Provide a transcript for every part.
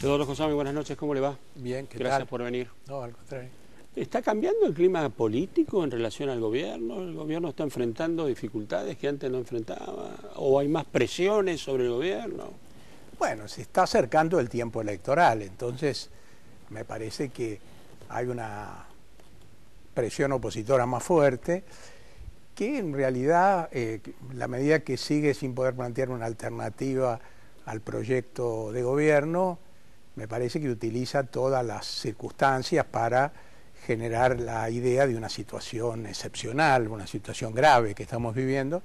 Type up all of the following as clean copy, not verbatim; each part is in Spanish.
Teodoro Josami, buenas noches, ¿cómo le va? Bien, ¿qué tal? Gracias por venir. No, al contrario. ¿Está cambiando el clima político en relación al gobierno? ¿El gobierno está enfrentando dificultades que antes no enfrentaba? ¿O hay más presiones sobre el gobierno? Bueno, se está acercando el tiempo electoral, entonces me parece que hay una presión opositora más fuerte, que en realidad, la medida que sigue sin poder plantear una alternativa al proyecto de gobierno, me parece que utiliza todas las circunstancias para generar la idea de una situación excepcional, una situación grave que estamos viviendo,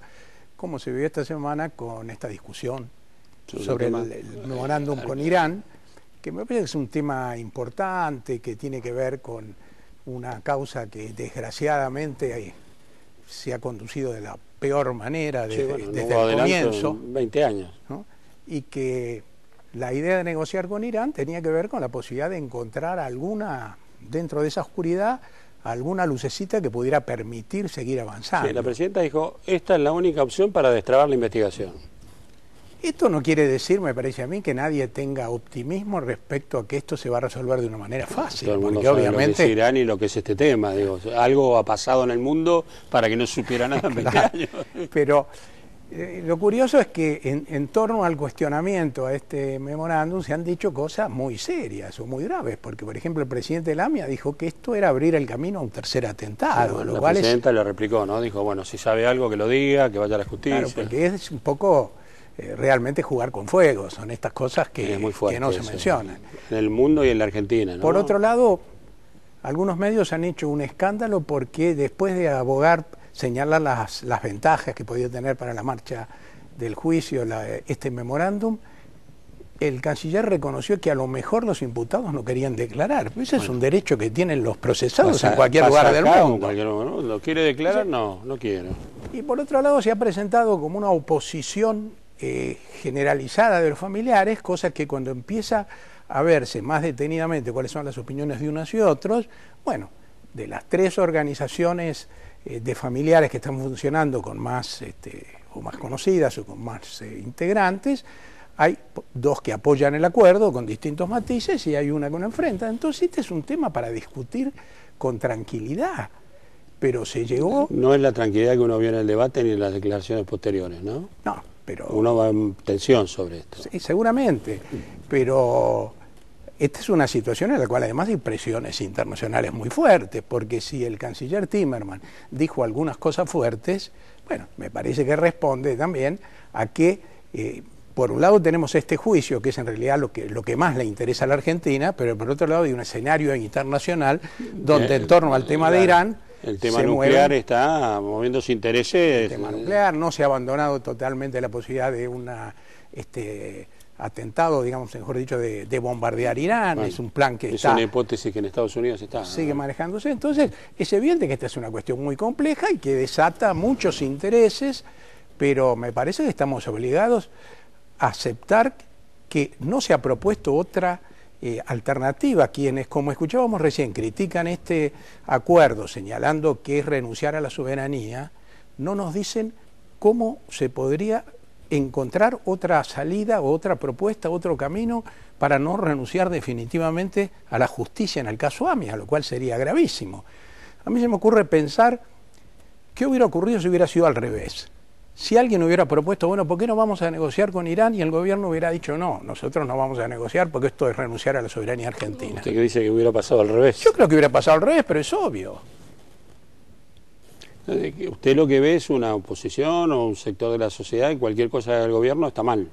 como se vivió esta semana con esta discusión sobre el memorándum con Irán, que me parece que es un tema importante, que tiene que ver con una causa que desgraciadamente se ha conducido de la peor manera desde el comienzo. 20 años. ¿No? Y que la idea de negociar con Irán tenía que ver con la posibilidad de encontrar alguna, dentro de esa oscuridad, alguna lucecita que pudiera permitir seguir avanzando. Sí, la presidenta dijo, esta es la única opción para destrabar la investigación. Esto no quiere decir, me parece a mí, que nadie tenga optimismo respecto a que esto se va a resolver de una manera fácil. Todo el mundo porque sabe obviamente lo que es Irán y lo que es este tema. Digo, algo ha pasado en el mundo para que no supiera nada en 20 claro, años. Pero lo curioso es que en torno al cuestionamiento a este memorándum se han dicho cosas muy serias o muy graves, porque por ejemplo el presidente Lamia dijo que esto era abrir el camino a un tercer atentado. Sí, bueno, lo la cual presidenta le replicó, ¿no? Dijo, bueno, si sabe algo que lo diga, que vaya a la justicia. Claro, porque es un poco realmente jugar con fuego, son estas cosas que no se mencionan. En el mundo y en la Argentina, ¿no? Por otro lado, algunos medios han hecho un escándalo porque después de abogar, señalar las ventajas que podía tener para la marcha del juicio este memorándum, el canciller reconoció que a lo mejor los imputados no querían declarar. Ese es un derecho que tienen los procesados en cualquier lugar del mundo. ¿Lo quiere declarar? No, no quiero. Y por otro lado se ha presentado como una oposición generalizada de los familiares, cosa que cuando empieza a verse más detenidamente cuáles son las opiniones de unos y otros, bueno, de las tres organizaciones de familiares que están funcionando con más o más conocidas o con más integrantes, hay dos que apoyan el acuerdo con distintos matices y hay una que no enfrenta. Entonces este es un tema para discutir con tranquilidad, pero se llegó... No es la tranquilidad que uno vio en el debate ni en las declaraciones posteriores, ¿no? No, pero... Uno va en tensión sobre esto. Sí, seguramente, pero esta es una situación en la cual además hay presiones internacionales muy fuertes, porque si el canciller Timmermans dijo algunas cosas fuertes, bueno, me parece que responde también a que, por un lado tenemos este juicio, que es en realidad lo que más le interesa a la Argentina, pero por otro lado hay un escenario internacional donde en torno al tema de Irán, el tema nuclear está moviendo sus intereses. El tema nuclear, no se ha abandonado totalmente la posibilidad de un atentado, digamos, mejor dicho, de bombardear Irán. Bueno, es un plan que es una hipótesis que en Estados Unidos sigue manejándose. Entonces, es evidente que esta es una cuestión muy compleja y que desata muchos intereses, pero me parece que estamos obligados a aceptar que no se ha propuesto otra alternativa. Quienes, como escuchábamos recién, critican este acuerdo señalando que es renunciar a la soberanía, no nos dicen cómo se podría encontrar otra salida, otra propuesta, otro camino para no renunciar definitivamente a la justicia en el caso AMIA, lo cual sería gravísimo. A mí se me ocurre pensar qué hubiera ocurrido si hubiera sido al revés. Si alguien hubiera propuesto, bueno, ¿por qué no vamos a negociar con Irán? Y el gobierno hubiera dicho, no, nosotros no vamos a negociar porque esto es renunciar a la soberanía argentina. ¿Usted qué dice que hubiera pasado al revés? Yo creo que hubiera pasado al revés, pero es obvio. ¿Usted lo que ve es una oposición o un sector de la sociedad y cualquier cosa del gobierno está mal?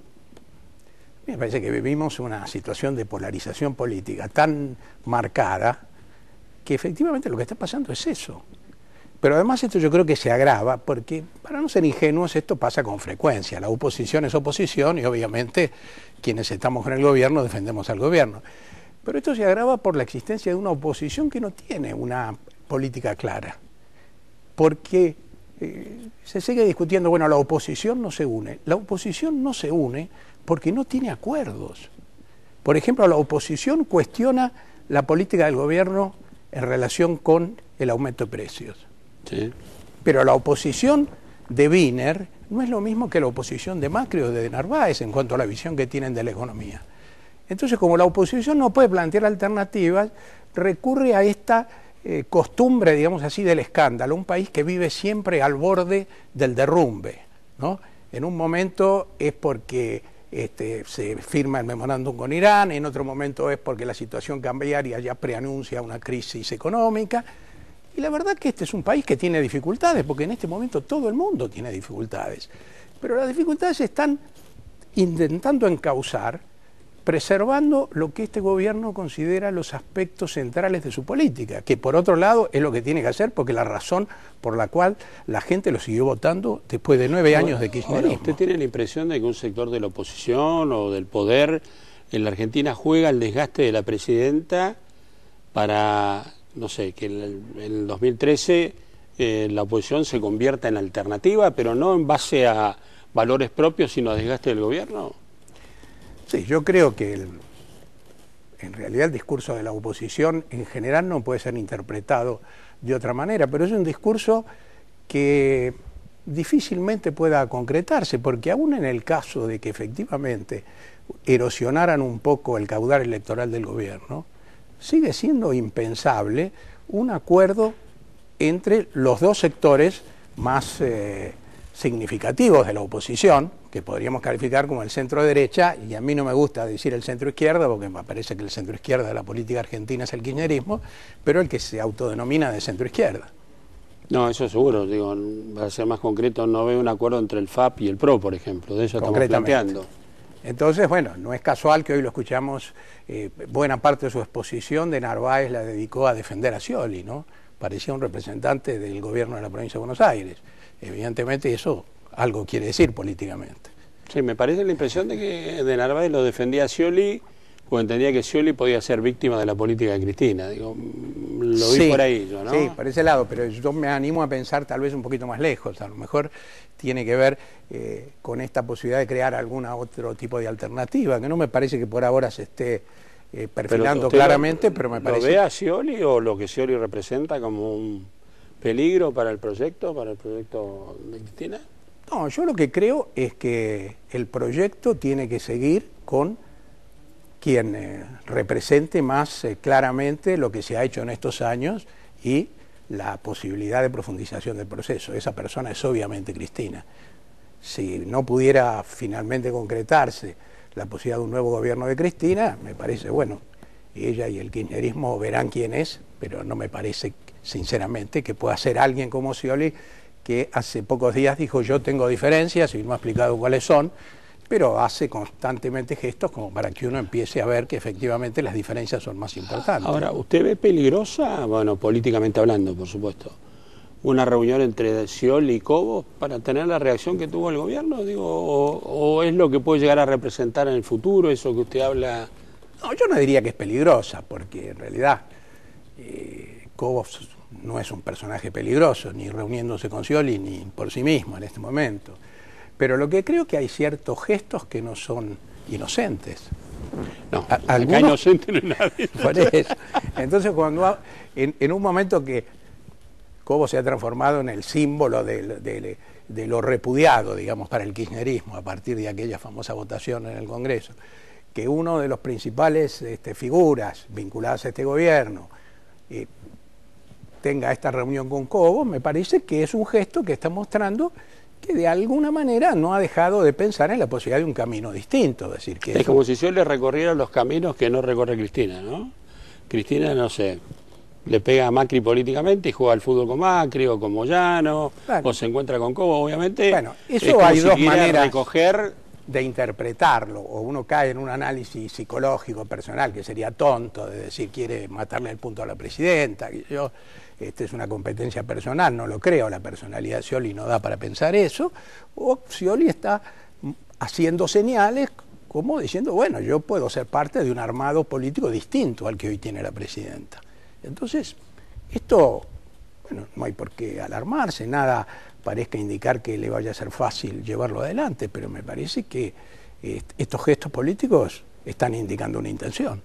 Me parece que vivimos una situación de polarización política tan marcada que efectivamente lo que está pasando es eso. Pero además esto yo creo que se agrava porque, para no ser ingenuos, esto pasa con frecuencia. La oposición es oposición y obviamente quienes estamos con el gobierno defendemos al gobierno. Pero esto se agrava por la existencia de una oposición que no tiene una política clara. Porque se sigue discutiendo, bueno, la oposición no se une. La oposición no se une porque no tiene acuerdos. Por ejemplo, la oposición cuestiona la política del gobierno en relación con el aumento de precios. Sí. Pero la oposición de Wiener no es lo mismo que la oposición de Macri o de Narváez en cuanto a la visión que tienen de la economía. Entonces, como la oposición no puede plantear alternativas, recurre a esta costumbre, digamos así, del escándalo, un país que vive siempre al borde del derrumbe, ¿no? En un momento es porque se firma el memorándum con Irán, en otro momento es porque la situación cambiaria ya preanuncia una crisis económica, y la verdad que este es un país que tiene dificultades, porque en este momento todo el mundo tiene dificultades, pero las dificultades se están intentando encauzar preservando lo que este gobierno considera los aspectos centrales de su política, que por otro lado es lo que tiene que hacer, porque la razón por la cual la gente lo siguió votando después de 9 años de kirchnerismo. Ahora, ¿usted tiene la impresión de que un sector de la oposición o del poder en la Argentina juega el desgaste de la presidenta para, no sé, que en el 2013 la oposición se convierta en alternativa, pero no en base a valores propios, sino a desgaste del gobierno? Sí, yo creo que en realidad el discurso de la oposición en general no puede ser interpretado de otra manera, pero es un discurso que difícilmente pueda concretarse, porque aún en el caso de que efectivamente erosionaran un poco el caudal electoral del gobierno, sigue siendo impensable un acuerdo entre los dos sectores más significativos de la oposición, que podríamos calificar como el centro-derecha, y a mí no me gusta decir el centro-izquierda, porque me parece que el centro-izquierda de la política argentina es el kirchnerismo, pero el que se autodenomina de centro-izquierda. No, eso seguro, digo, para ser más concreto, no veo un acuerdo entre el FAP y el PRO, por ejemplo, de eso estamos planteando. Entonces, bueno, no es casual que hoy lo escuchamos, buena parte de su exposición de Narváez la dedicó a defender a Scioli, ¿no? Parecía un representante del gobierno de la provincia de Buenos Aires. Evidentemente eso algo quiere decir políticamente. Sí, me parece la impresión de que de Narváez lo defendía a Scioli, o entendía que Scioli podía ser víctima de la política de Cristina. Digo, lo vi por ahí yo, ¿no? Sí, por ese lado, pero yo me animo a pensar tal vez un poquito más lejos. A lo mejor tiene que ver con esta posibilidad de crear alguna otro tipo de alternativa, que no me parece que por ahora se esté perfilando claramente, pero me parece... ¿Lo ve a Scioli o lo que Scioli representa como un peligro para el proyecto de Cristina? No, yo lo que creo es que el proyecto tiene que seguir con quien represente más claramente lo que se ha hecho en estos años y la posibilidad de profundización del proceso. Esa persona es obviamente Cristina. Si no pudiera finalmente concretarse la posibilidad de un nuevo gobierno de Cristina, me parece, bueno, ella y el kirchnerismo verán quién es, pero no me parece, sinceramente, que pueda ser alguien como Scioli, que hace pocos días dijo yo tengo diferencias y no ha explicado cuáles son, pero hace constantemente gestos como para que uno empiece a ver que efectivamente las diferencias son más importantes. Ahora, ¿usted ve peligrosa, bueno, políticamente hablando, por supuesto, una reunión entre Scioli y Cobos para tener la reacción que tuvo el gobierno? Digo, o es lo que puede llegar a representar en el futuro, eso que usted habla? No, yo no diría que es peligrosa, porque en realidad Cobos no es un personaje peligroso, ni reuniéndose con Scioli, ni por sí mismo en este momento. Pero lo que creo que hay ciertos gestos que no son inocentes. No, acá inocente no es nadie. Por eso. Entonces, cuando en un momento que Cobos se ha transformado en el símbolo de lo repudiado, digamos, para el kirchnerismo, a partir de aquella famosa votación en el Congreso, que uno de los principales figuras vinculadas a este gobierno tenga esta reunión con Cobos, me parece que es un gesto que está mostrando que de alguna manera no ha dejado de pensar en la posibilidad de un camino distinto. Es decir, que es como si yo le recorriera los caminos que no recorre Cristina, ¿no? Cristina, no sé, le pega a Macri políticamente y juega al fútbol con Macri o con Moyano, claro, o se encuentra con Cobos, obviamente. Bueno, eso hay dos maneras recoger de interpretarlo, o uno cae en un análisis psicológico personal que sería tonto, de decir quiere matarle el punto a la presidenta, que yo, es una competencia personal, no lo creo, la personalidad de Scioli no da para pensar eso, o Scioli está haciendo señales como diciendo, bueno, yo puedo ser parte de un armado político distinto al que hoy tiene la presidenta. Entonces, esto, bueno, no hay por qué alarmarse, nada parezca indicar que le vaya a ser fácil llevarlo adelante, pero me parece que estos gestos políticos están indicando una intención.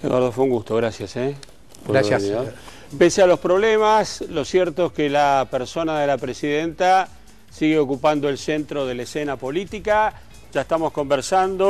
Eduardo, fue un gusto, gracias. Gracias. Pese a los problemas, lo cierto es que la persona de la presidenta sigue ocupando el centro de la escena política. Ya estamos conversando